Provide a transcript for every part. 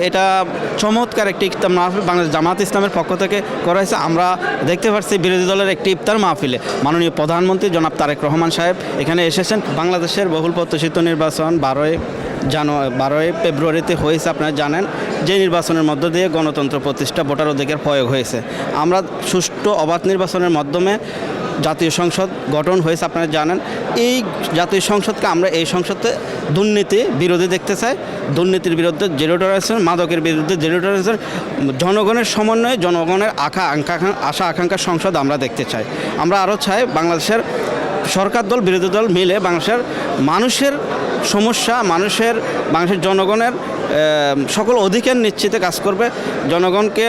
এটা চমৎকার একটি ইফতার মাহফিল বাংলাদেশ জামাত ইসলামের পক্ষ থেকে করা হয়েছে। আমরা দেখতে পাচ্ছি বিরোধী দলের একটি ইফতার মাহফিলে মাননীয় প্রধানমন্ত্রী জনাব তারেক রহমান সাহেব এখানে এসেছেন। বাংলাদেশের বহুল প্রত্যাশিত নির্বাচন 12 ফেব্রুয়ারিতে হয়েছে, আপনারা জানেন, যে নির্বাচনের মধ্য দিয়ে গণতন্ত্র প্রতিষ্ঠা, ভোটার অধিকার প্রয়োগ হয়েছে। আমরা সুষ্ঠু অবাধ নির্বাচনের মাধ্যমে জাতীয় সংসদ গঠন হয়েছে, আপনারা জানেন। এই জাতীয় সংসদকে আমরা এই সংসদে দুর্নীতি বিরোধী দেখতে চাই। দুর্নীতির বিরুদ্ধে জিরো টলারেন্স, মাদকের বিরুদ্ধে জিরো টলারেন্স, জনগণের সমন্বয়ে জনগণের আশা আকাঙ্ক্ষার সংসদ আমরা দেখতে চাই। আমরা আরও চাই বাংলাদেশের সরকার দল বিরোধী দল মিলে মানুষের সমস্যা, বাংলাদেশের জনগণের সকল অধিকার নিশ্চিতে কাজ করবে, জনগণকে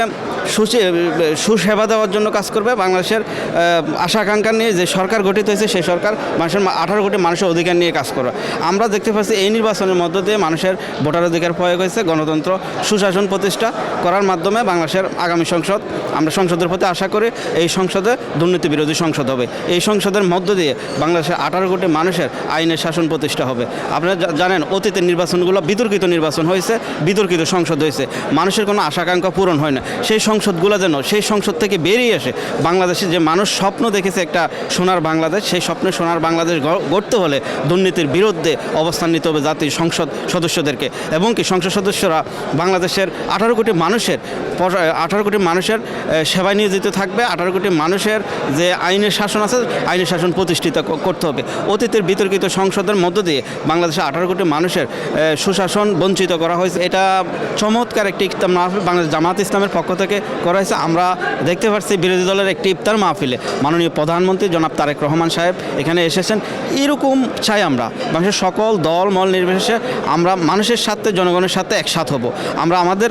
সুসেবা দেওয়ার জন্য কাজ করবে। বাংলাদেশের আশা আকাঙ্ক্ষা নিয়ে যে সরকার গঠিত হয়েছে সেই সরকার মানুষের 18 কোটি মানুষের অধিকার নিয়ে কাজ করবে। আমরা দেখতে পাচ্ছি এই নির্বাচনের মধ্য দিয়ে মানুষের ভোটার অধিকার প্রয়োগ হয়েছে, গণতন্ত্র সুশাসন প্রতিষ্ঠা করার মাধ্যমে বাংলাদেশের আগামী সংসদ, আমরা সংসদের প্রতি আশা করি এই সংসদে দুর্নীতি বিরোধী সংসদ হবে। এই সংসদের মধ্য দিয়ে বাংলাদেশের 18 কোটি মানুষের আইনের শাসন প্রতিষ্ঠা হবে। আপনারা জানেন অতীতের নির্বাচনগুলো বিতর্কিত নির্বাচন হয়েছে, বিতর্কিত সংসদ হয়েছে, মানুষের কোনো আশা আকাঙ্ক্ষা পূরণ হয় না। সেই সংসদগুলো যেন সেই সংসদ থেকে বেরিয়ে এসে বাংলাদেশে যে মানুষ স্বপ্ন দেখেছে একটা সোনার বাংলাদেশ, সেই স্বপ্নে সোনার বাংলাদেশ গড়তে হলে দুর্নীতির বিরুদ্ধে অবস্থান নিতে হবে জাতীয় সংসদ সদস্যদেরকে, এবং কি সংসদ সদস্যরা বাংলাদেশের 18 কোটি মানুষের সেবায় নিয়োজিত থাকবে। 18 কোটি মানুষের যে আইনের শাসন আছে, আইনের শাসন প্রতিষ্ঠিত করতে হবে। অতীতের বিতর্কিত সংসদের মধ্য দিয়ে বাংলাদেশের 18 কোটি মানুষের সুশাসন বঞ্চিত করা হয়েছে। এটা চমৎকার একটি ইফতার মাহফিল বাংলাদেশ জামাত ইসলামের পক্ষ থেকে করা হয়েছে। আমরা দেখতে পাচ্ছি বিরোধী দলের একটি ইফতার মাহফিলে মাননীয় প্রধানমন্ত্রী জনাব তারেক রহমান সাহেব এখানে এসেছেন। এরকম চাই আমরা বাংলাদেশের সকল দল মল নির্বিশেষে আমরা মানুষের সাথে, জনগণের সাথে একসাথ হব। আমরা আমাদের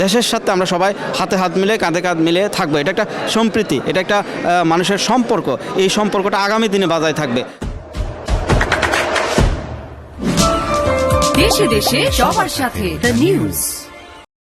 দেশের সাথে আমরা সবাই হাতে হাত মিলে, কাঁধে কাঁধ মিলে থাকবো। এটা একটা সম্প্রীতি, এটা একটা মানুষের সম্পর্ক। এই সম্পর্কটা আগামী দিনে বজায় থাকবে। দেশে দেশে সবার সাথে দ্য নিউজ।